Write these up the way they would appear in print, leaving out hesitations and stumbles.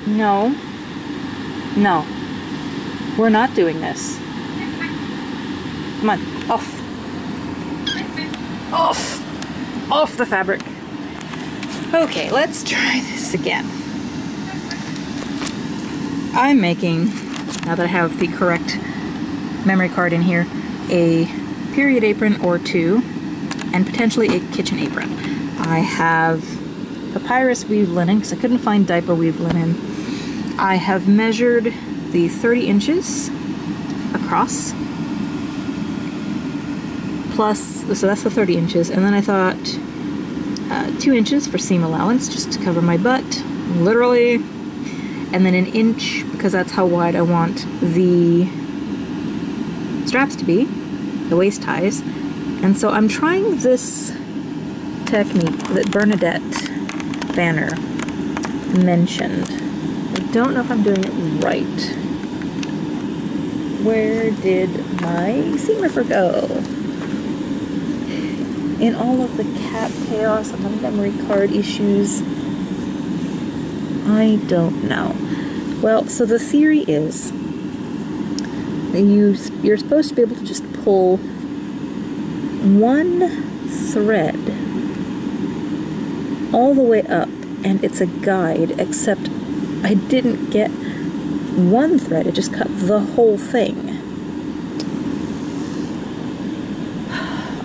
No. No. We're not doing this. Come on. Off. Off. Off the fabric. Okay, let's try this again. I'm making, now that I have the correct memory card in here, a period apron or two, and potentially a kitchen apron. I have papyrus weave linen, because I couldn't find diaper weave linen. I have measured the 30 inches across, plus, so that's the 30 inches, and then I thought 2 inches for seam allowance, just to cover my butt, literally, and then an inch, because that's how wide I want the straps to be, the waist ties. And so I'm trying this technique that Bernadette Banner mentioned. I don't know if I'm doing it right. Where did my seam ripper go? In all of the cat chaos and the memory card issues, I don't know. Well, so the theory is that you're supposed to be able to just pull one thread all the way up, and it's a guide, except I didn't get one thread, it just cut the whole thing.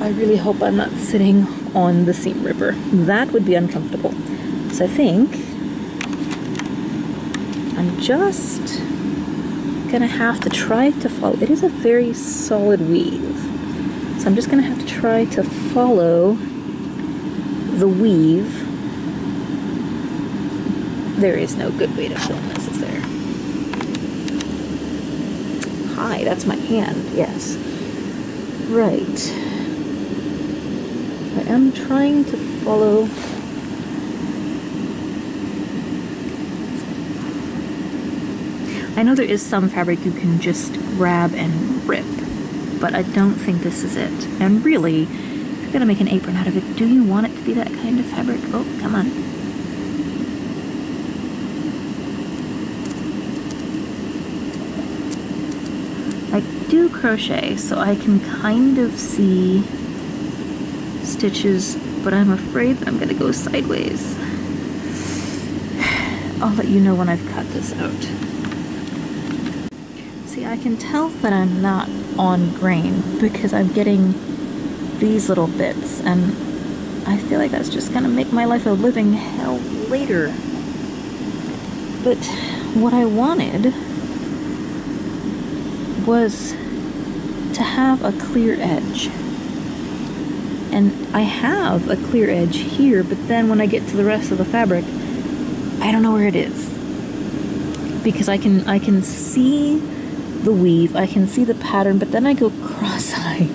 I really hope I'm not sitting on the seam ripper. That would be uncomfortable. So I think I'm just gonna have to try to follow. It is a very solid weave. So I'm just gonna have to try to follow the weave. There is no good way to film this, is there? Hi, that's my hand, yes. Right. I am trying to follow. I know there is some fabric you can just grab and rip, but I don't think this is it. And really, if you're gonna make an apron out of it, do you want it to be that kind of fabric? Oh, come on. I do crochet, so I can kind of see stitches, but I'm afraid that I'm gonna go sideways. I'll let you know when I've cut this out. See, I can tell that I'm not on grain because I'm getting these little bits, and I feel like that's just gonna make my life a living hell later. But what I wanted was to have a clear edge. And I have a clear edge here, but then when I get to the rest of the fabric, I don't know where it is. Because I can see the weave, I can see the pattern, but then I go cross-eyed.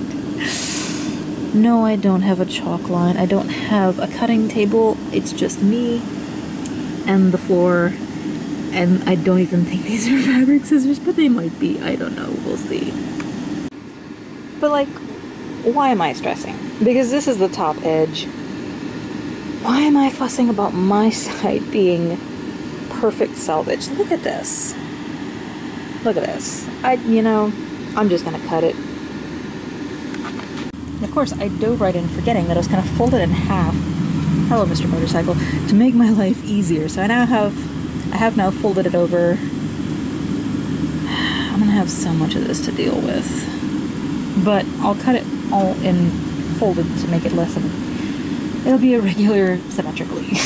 No, I don't have a chalk line. I don't have a cutting table. It's just me and the floor. And I don't even think these are fabric scissors, but they might be. I don't know. We'll see. But like, why am I stressing? Because this is the top edge. Why am I fussing about my side being perfect salvage? Look at this. Look at this. I'm just gonna cut it. And of course, I dove right in forgetting that I was kind of folded in half. Hello, Mr. Motorcycle. To make my life easier. So I have now folded it over. I'm gonna have so much of this to deal with. But I'll cut it all in folded to make it less of a... It'll be a regular symmetrically.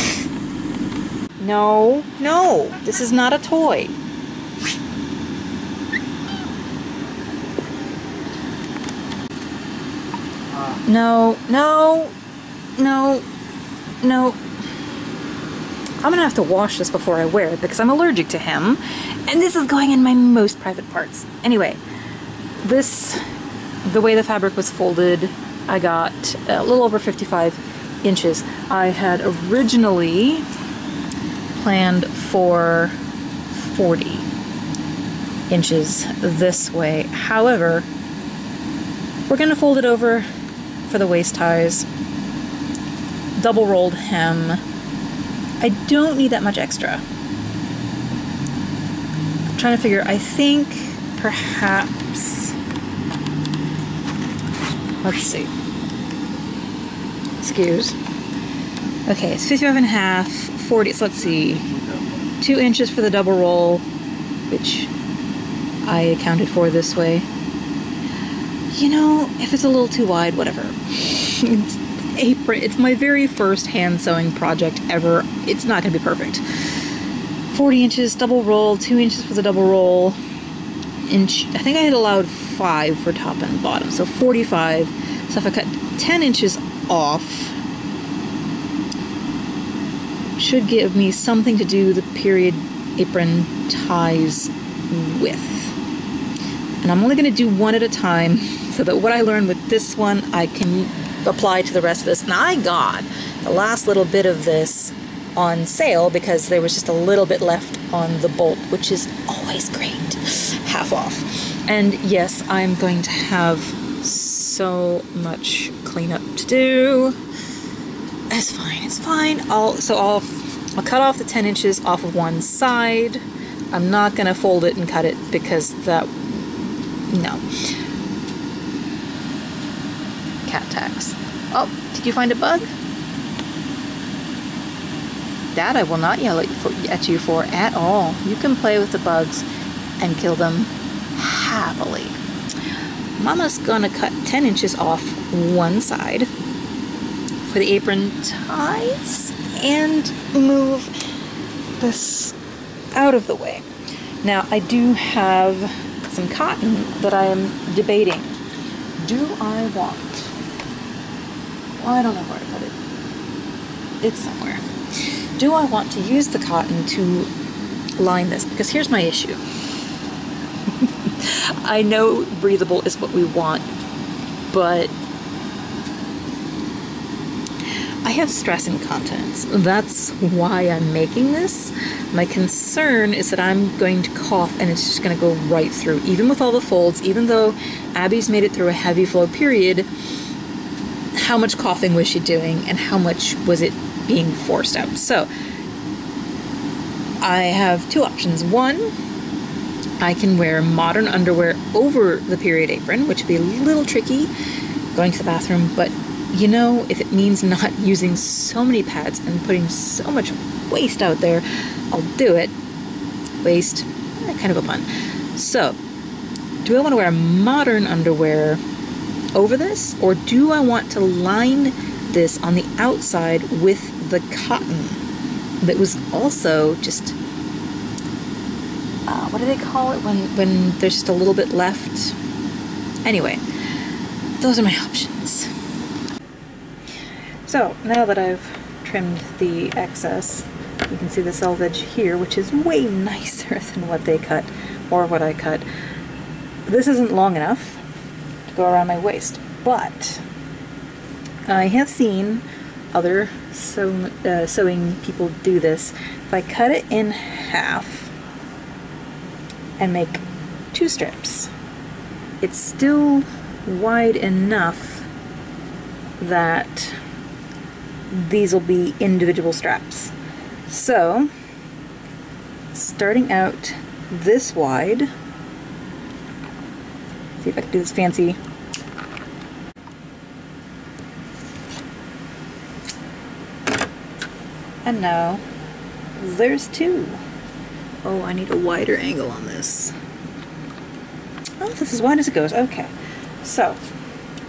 No, no, this is not a toy. No, no, no, no. I'm gonna have to wash this before I wear it because I'm allergic to him. And this is going in my most private parts. Anyway, the way the fabric was folded, I got a little over 55 inches. I had originally planned for 40 inches this way. However, we're gonna fold it over for the waist ties, double rolled hem. I don't need that much extra. trying to figure, I think perhaps, let's see. Excuse. Okay, it's 55 and a half, 40, so let's see. 2 inches for the double roll, which I accounted for this way. You know, if it's a little too wide, whatever. It's apron. It's my very first hand sewing project ever. It's not going to be perfect. 40 inches, double roll, 2 inches for the double roll. Inch. I think I had allowed 5 for top and bottom, so 45. So if I cut 10 inches off, should give me something to do the period apron ties with. And I'm only going to do one at a time so that what I learned with this one I can apply to the rest of this. And I got the last little bit of this on sale because there was just a little bit left on the bolt, which is always great. Half off. And yes, I'm going to have so much cleanup to do. It's fine, it's fine. I'll cut off the 10 inches off of one side. I'm not gonna fold it and cut it because that, no. Cat tax. Oh, did you find a bug? That I will not yell at you for at all. You can play with the bugs and kill them happily. Mama's gonna cut 10 inches off one side for the apron ties and move this out of the way. Now I do have some cotton that I am debating. Do I want, well, I don't know where to put it. It's somewhere. Do I want to use the cotton to line this? Because here's my issue. I know breathable is what we want, but I have stress incontinence. That's why I'm making this. My concern is that I'm going to cough and it's just going to go right through. Even with all the folds, even though Abby's made it through a heavy flow period, how much coughing was she doing and how much was it being forced out? So I have 2 options. One, I can wear modern underwear over the period apron, which would be a little tricky going to the bathroom, but you know, if it means not using so many pads and putting so much waste out there, I'll do it. Waste, kind of a pun. So, do I want to wear modern underwear over this, or do I want to line this on the outside with the cotton that was also just, what do they call it when there's just a little bit left? Anyway, those are my options. So now that I've trimmed the excess, you can see the selvage here, which is way nicer than what they cut or what I cut. This isn't long enough to go around my waist, but I have seen other sewing people do this. If I cut it in half and make 2 strips, it's still wide enough that these will be individual straps. So, starting out this wide, see if I can do this fancy. And now, there's 2. Oh, I need a wider angle on this. Oh, this is as wide as it goes. Okay. So,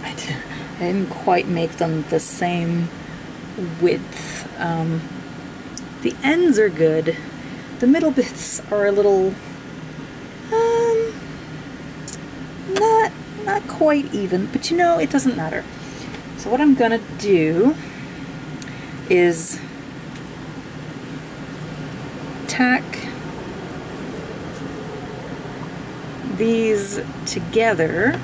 I didn't quite make them the same width. The ends are good. The middle bits are a little not quite even, but you know, it doesn't matter. So what I'm gonna do is tack these together.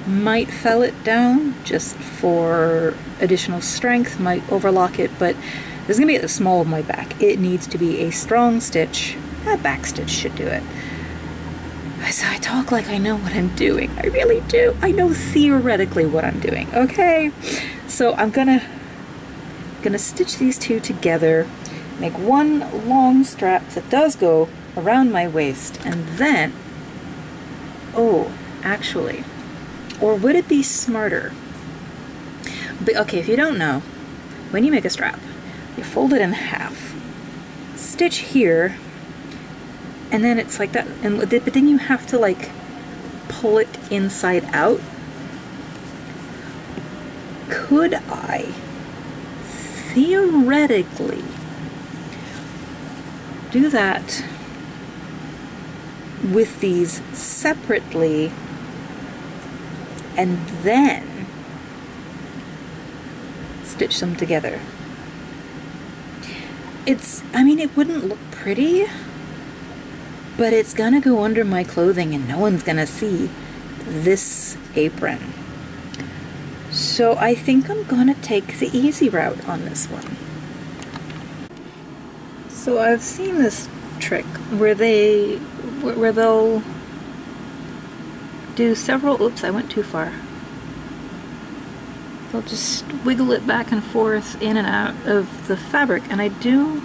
Might fell it down just for additional strength, might overlock it, but this is going to be at the small of my back. It needs to be a strong stitch. A back stitch should do it. So I talk like I know what I'm doing. I really do. I know theoretically what I'm doing, okay? So I'm gonna stitch these 2 together, make one long strap that does go around my waist, and then, oh, actually, or would it be smarter? But, okay, if you don't know, when you make a strap, you fold it in half, stitch here, and then it's like that, and but then you have to like pull it inside out. Could I theoretically do that with these separately and then stitch them together? I mean, it wouldn't look pretty, but it's gonna go under my clothing and no one's gonna see this apron. So I think I'm gonna take the easy route on this one. So I've seen this trick where they'll do several, oops, I went too far. They'll just wiggle it back and forth in and out of the fabric, and I do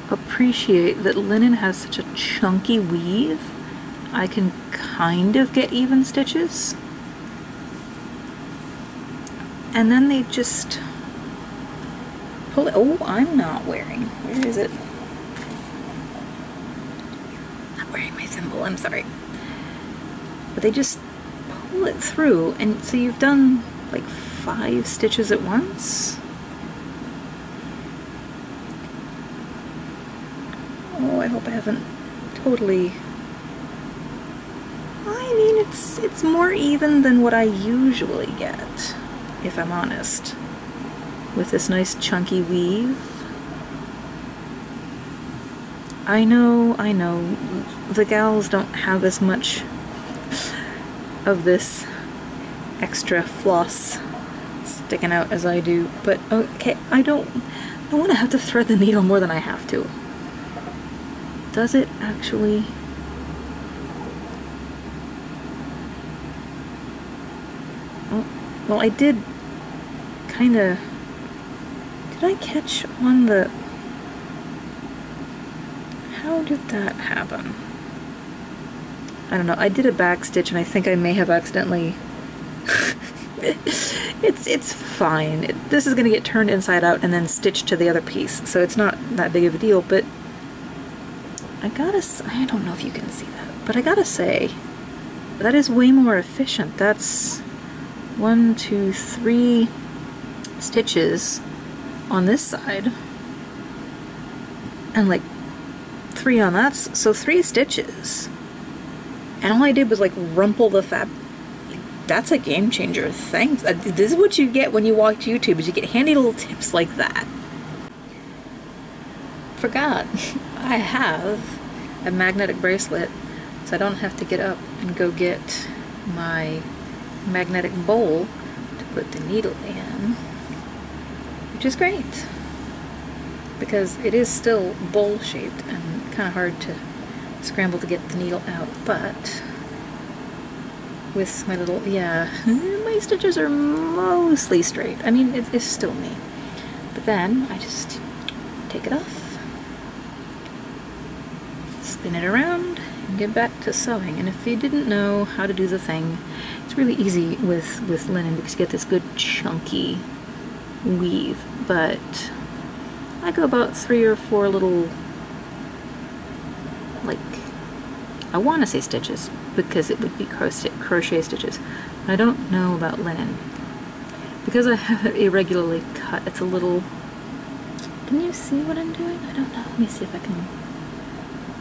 appreciate that linen has such a chunky weave. I can kind of get even stitches. And then they just pull it. Oh, I'm not wearing. Where is it? Not wearing my thimble, I'm sorry. But they just pull it through, and so you've done like 5 stitches at once. Oh, I hope I haven't totally... I mean, it's more even than what I usually get, if I'm honest, with this nice chunky weave. I know, the gals don't have as much of this extra floss sticking out as I do, but okay, I don't want to have to thread the needle more than I have to. Does it actually? Oh, well, I did kind of... Did I catch on the... How did that happen? I don't know. I did a back stitch and I think I may have accidentally... It's fine. This is going to get turned inside out and then stitched to the other piece, so it's not that big of a deal, but I don't know if you can see that, but I gotta say, that is way more efficient. That's 1, 2, 3 stitches on this side, and like 3 on that, so 3 stitches. And all I did was like rumple the fabric. That's a game changer. Thanks. This is what you get when you watch YouTube, is you get handy little tips like that. Forgot, I have a magnetic bracelet, so I don't have to get up and go get my magnetic bowl to put the needle in, which is great, because it is still bowl shaped and kind of hard to scramble to get the needle out, but with my little, yeah, my stitches are mostly straight. I mean, it's still neat, but then I just take it off, spin it around, and get back to sewing. And if you didn't know how to do the thing, it's really easy with linen because you get this good chunky weave. But I go about 3 or 4 little, like, I want to say stitches because it would be crochet stitches. I don't know about linen. Because I have it irregularly cut, it's a little... Can you see what I'm doing? I don't know. Let me see if I can...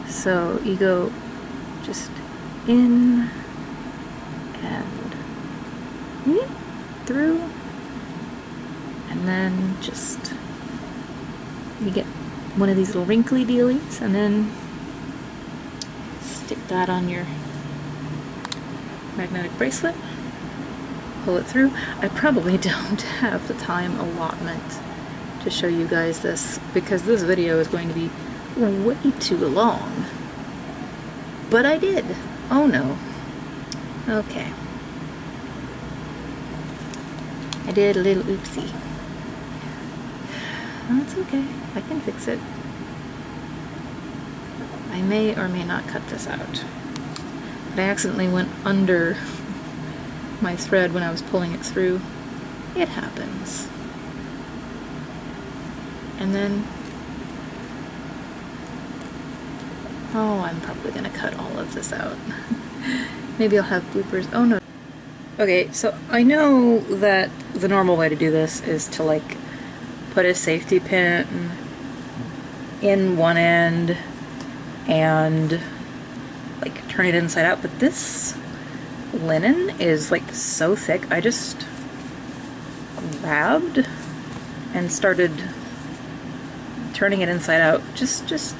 So you go just in and through, and then just you get one of these little wrinkly dealies, and then stick that on your magnetic bracelet, pull it through. I probably don't have the time allotment to show you guys this because this video is going to be way too long, but I did. Oh no. Okay. I did a little oopsie. That's okay. I can fix it. I may or may not cut this out. But I accidentally went under my thread when I was pulling it through. It happens. And then, oh, I'm probably gonna cut all of this out. Maybe I'll have bloopers. Oh no. Okay, so I know that the normal way to do this is to like put a safety pin in one end and like turn it inside out, but this linen is like so thick. I just grabbed and started turning it inside out just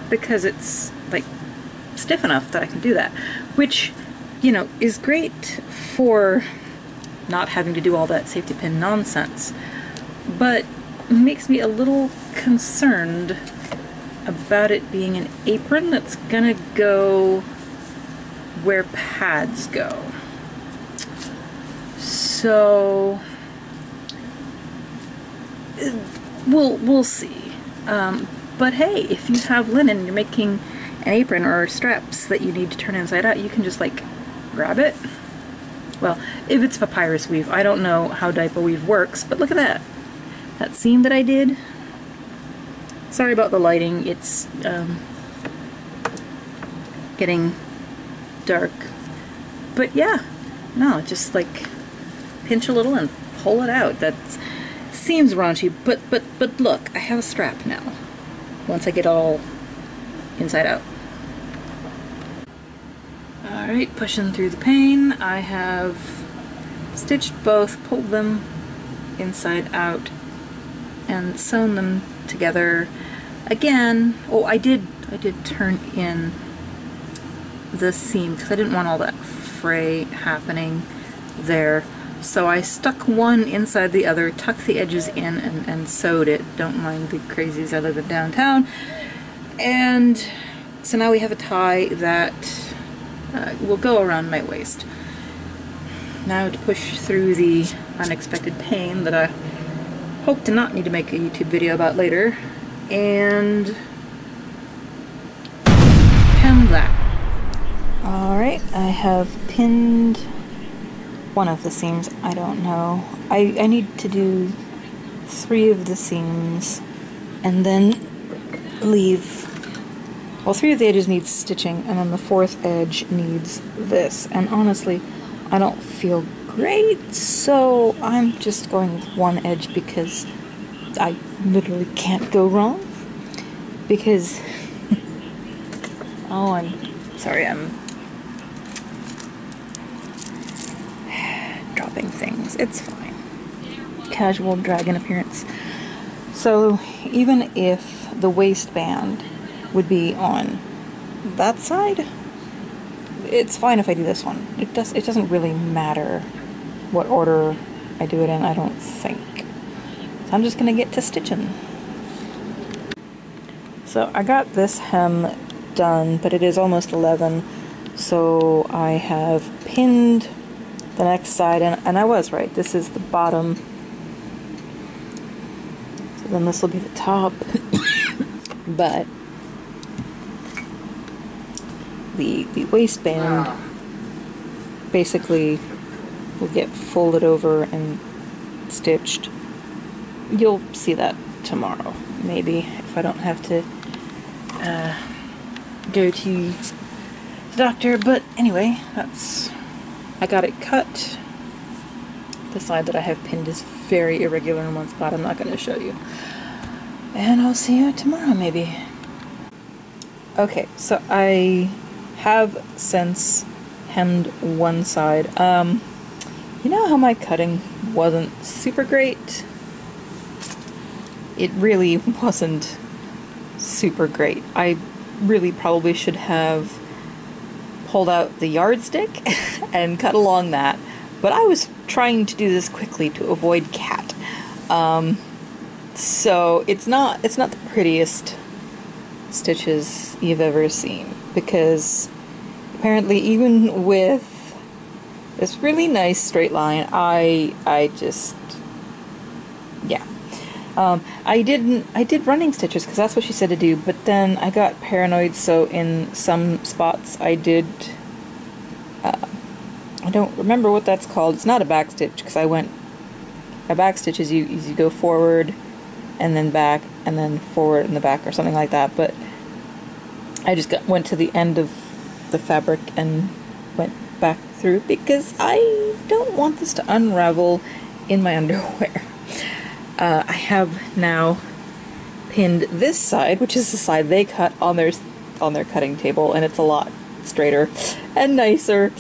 because it's like stiff enough that I can do that, which, you know, is great for not having to do all that safety pin nonsense, but makes me a little concerned about it being an apron that's gonna go where pads go. So we'll see. But hey, if you have linen, you're making an apron or straps that you need to turn inside out, you can just like grab it. Well, if it's papyrus weave, I don't know how diaper weave works, but look at that. That seam that I did. Sorry about the lighting, it's getting dark. But yeah, no, just like pinch a little and pull it out. That seems raunchy, but look, I have a strap now. Once I get all inside out. Alright, pushing through the pain. I have stitched both, pulled them inside out, and sewn them together again. Oh, I did turn in the seam because I didn't want all that fray happening there. So I stuck one inside the other, tucked the edges in, and sewed it. Don't mind the crazies, I live in downtown. And so now we have a tie that will go around my waist. Now to push through the unexpected pain that I hope to not need to make a YouTube video about later, and hem that. Alright, I have pinned one of the seams. I don't know. I need to do 3 of the seams and then leave. Well, 3 of the edges need stitching, and then the 4th edge needs this. And honestly, I don't feel great, so I'm just going with 1 edge because I literally can't go wrong. Because oh, I'm sorry, I'm dropping things. It's fine. Casual dragon appearance. So even if the waistband would be on that side, it's fine if I do this one. It doesn't really matter what order I do it in, I don't think. So I'm just gonna get to stitching. So I got this hem done, but it is almost 11, so I have pinned the next side, and I was right, this is the bottom. So then this will be the top. But the waistband basically will get folded over and stitched. You'll see that tomorrow, maybe, if I don't have to go to the doctor. But anyway, I got it cut. The side that I have pinned is very irregular in one spot. I'm not going to show you. And I'll see you tomorrow, maybe. Okay, so I have since hemmed one side. You know how my cutting wasn't super great? It really wasn't super great. I really probably should have pulled out the yardstick and cut along that, but I was trying to do this quickly to avoid cat. So it's not the prettiest stitches you've ever seen, because apparently even with this really nice straight line, I just, yeah. I did running stitches because that's what she said to do, but then I got paranoid, so in some spots I did, I don't remember what that's called. It's not a back stitch because a back stitch is you go forward and then back and then forward and the back or something like that, but I just went to the end of the fabric and went back through because I don't want this to unravel in my underwear. I have now pinned this side, which is the side they cut on their cutting table, and it's a lot straighter and nicer.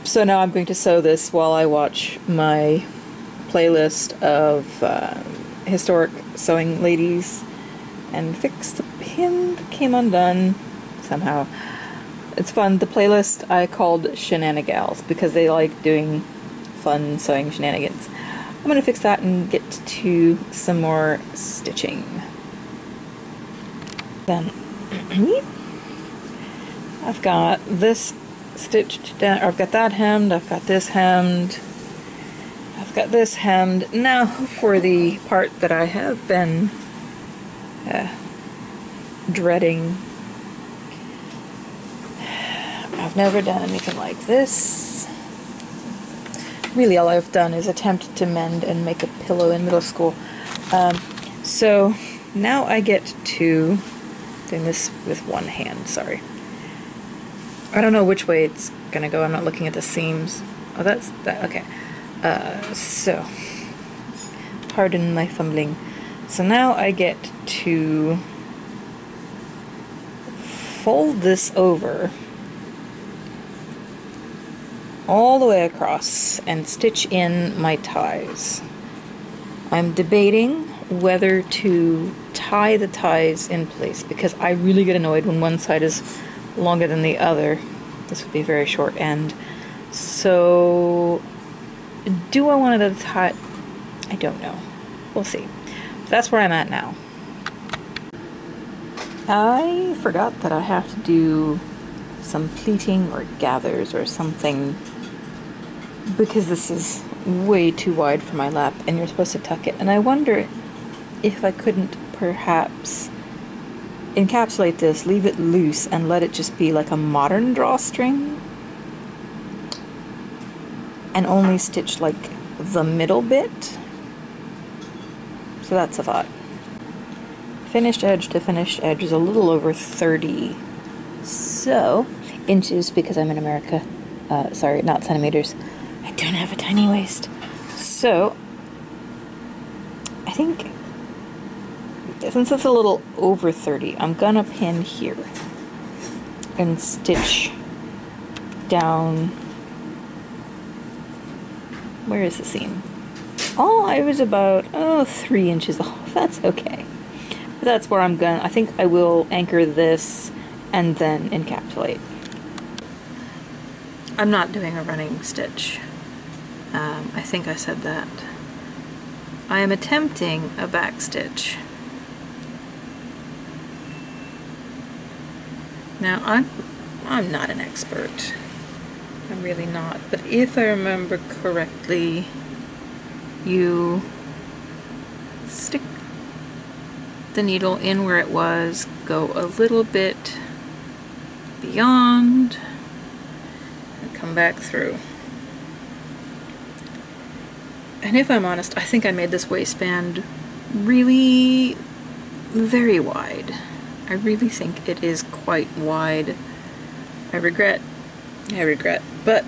So now I'm going to sew this while I watch my playlist of historic sewing ladies and fix the pin that came undone somehow. It's fun. The playlist I called Shenanigals because they like doing fun sewing shenanigans. I'm going to fix that and get to some more stitching. Then I've got this stitched down, or I've got that hemmed, I've got this hemmed, I've got this hemmed. Now for the part that I have been dreading. I've never done anything like this. Really all I've done is attempt to mend and make a pillow in middle school. So now I get to doing this with one hand, sorry. I don't know which way it's gonna go, I'm not looking at the seams. Oh, that's that, okay. So, pardon my fumbling. So now I get to fold this over all the way across and stitch in my ties. I'm debating whether to tie the ties in place because I really get annoyed when one side is longer than the other. This would be a very short end. So, do I want to tie? I don't know. We'll see. That's where I'm at now. I forgot that I have to do some pleating or gathers or something because this is way too wide for my lap and you're supposed to tuck it. And I wonder if I couldn't perhaps encapsulate this, leave it loose, and let it just be like a modern drawstring and only stitch like the middle bit. So that's a thought. Finished edge to finished edge is a little over 30 inches because I'm in America. Sorry, not centimeters. I don't have a tiny waist. So I think since it's a little over 30, I'm gonna pin here and stitch down. Where is the seam? Oh, I was about 3 inches off. That's okay. But that's where I'm gonna, I think I will anchor this and then encapsulate. I'm not doing a running stitch. I think I said that. I am attempting a back stitch. Now, I'm not an expert. I'm really not. But if I remember correctly, you stick the needle in where it was, go a little bit beyond, and come back through. And if I'm honest, I think I made this waistband really very wide. I really think it is quite wide. I regret, but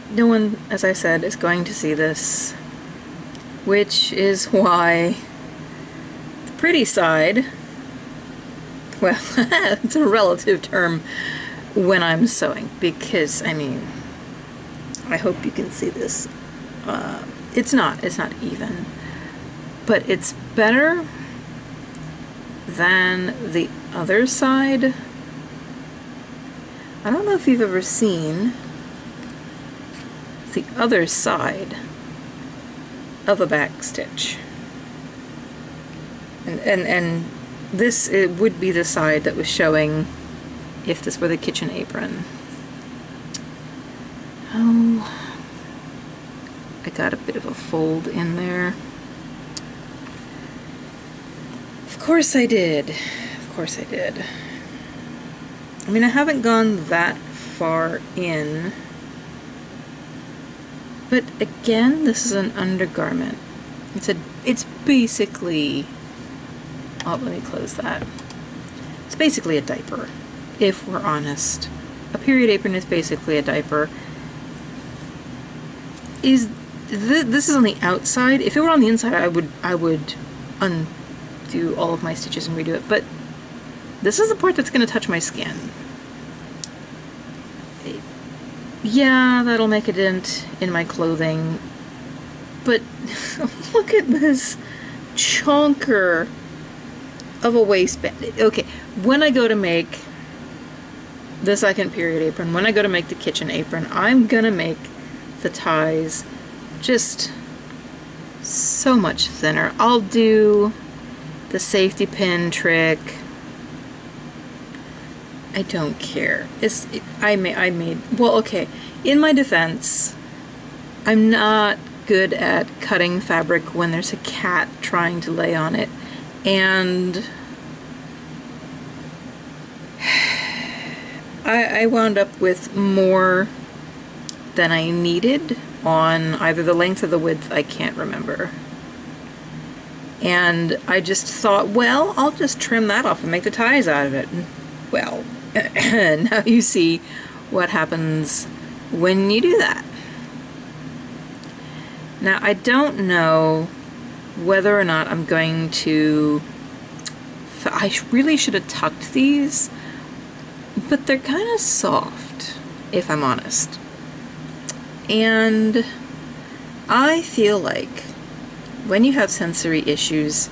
no one, as I said, is going to see this, which is why the pretty side, well, it's a relative term when I'm sewing, because, I mean, I hope you can see this. It's not even, but it's better than the other side. I don't know if you've ever seen the other side of a back stitch. And this, it would be the side that was showing if this were the kitchen apron. Oh, I got a bit of a fold in there. Of course I did. Of course I did. I mean, I haven't gone that far in. But again, this is an undergarment. It's basically, oh, let me close that. It's basically a diaper, if we're honest. A period apron is basically a diaper. This is on the outside. If it were on the inside, I would undo all of my stitches and redo it. But this is the part that's going to touch my skin. Yeah, that'll make a dent in my clothing. But look at this chonker of a waistband. Okay, when I go to make the second period apron, when I go to make the kitchen apron, I'm gonna make the ties just so much thinner. I'll do the safety pin trick. I don't care. I made, well, okay, in my defense, I'm not good at cutting fabric when there's a cat trying to lay on it, and I wound up with more than I needed on either the length or the width, I can't remember. And I just thought, well, I'll just trim that off and make the ties out of it. And, well, now you see what happens when you do that. Now, I don't know whether or not I'm going to... I really should have tucked these, but they're kind of soft, if I'm honest. And I feel like when you have sensory issues,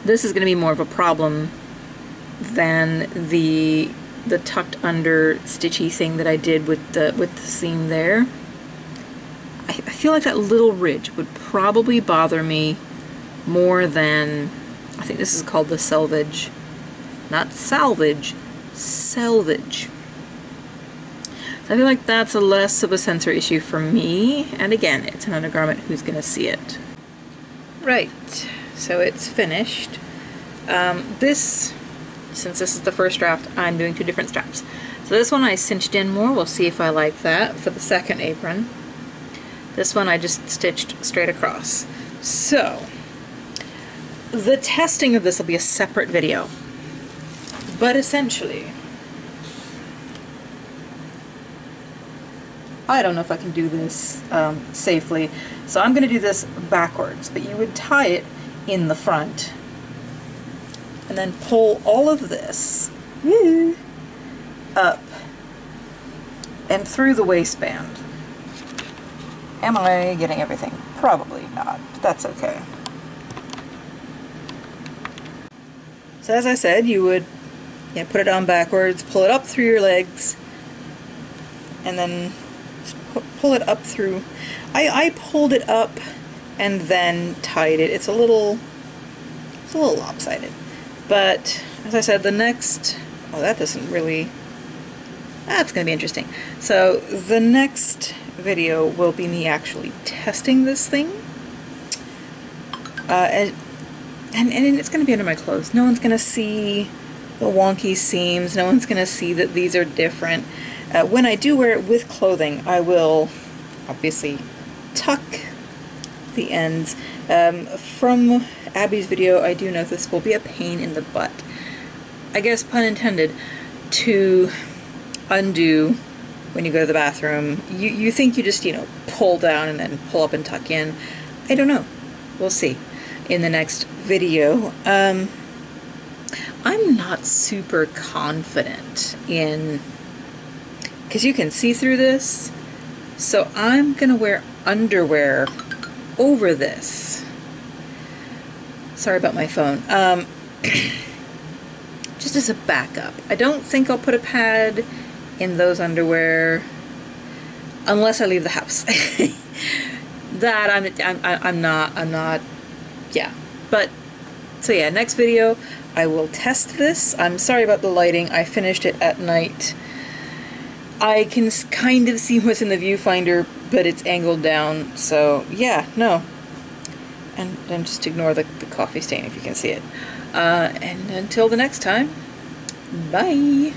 this is going to be more of a problem than the tucked under stitchy thing that I did with the seam there. I feel like that little ridge would probably bother me more than, I think this is called the selvage, not salvage, selvage. So I feel like that's a less of a sensory issue for me, and again, it's an undergarment, who's gonna see it? Right, so it's finished. Since this is the first draft, I'm doing two different straps. So this one I cinched in more, we'll see if I like that for the second apron. This one I just stitched straight across. So, the testing of this will be a separate video. But essentially, I don't know if I can do this safely, so I'm going to do this backwards, but you would tie it in the front and then pull all of this up and through the waistband. Am I getting everything? Probably not, but that's okay. So as I said, you would put it on backwards, pull it up through your legs, and then pull it up through. I pulled it up and then tied it. It's a little lopsided. But as I said, the next, oh, that doesn't really, that's going to be interesting. So the next video will be me actually testing this thing. And it's going to be under my clothes. No one's going to see the wonky seams. No one's going to see that these are different. When I do wear it with clothing, I will obviously tuck the ends. From Abby's video, I do know this will be a pain in the butt, I guess pun intended, to undo when you go to the bathroom. You think you just, pull down and then pull up and tuck in. I don't know. We'll see in the next video. I'm not super confident in, because you can see through this, so I'm gonna wear underwear over this. Sorry about my phone. Just as a backup. I don't think I'll put a pad in those underwear unless I leave the house. That I'm not, yeah. But, so yeah, next video I will test this. I'm sorry about the lighting. I finished it at night. I can kind of see what's in the viewfinder but it's angled down, so yeah, no. And then just ignore the coffee stain if you can see it. And until the next time, bye!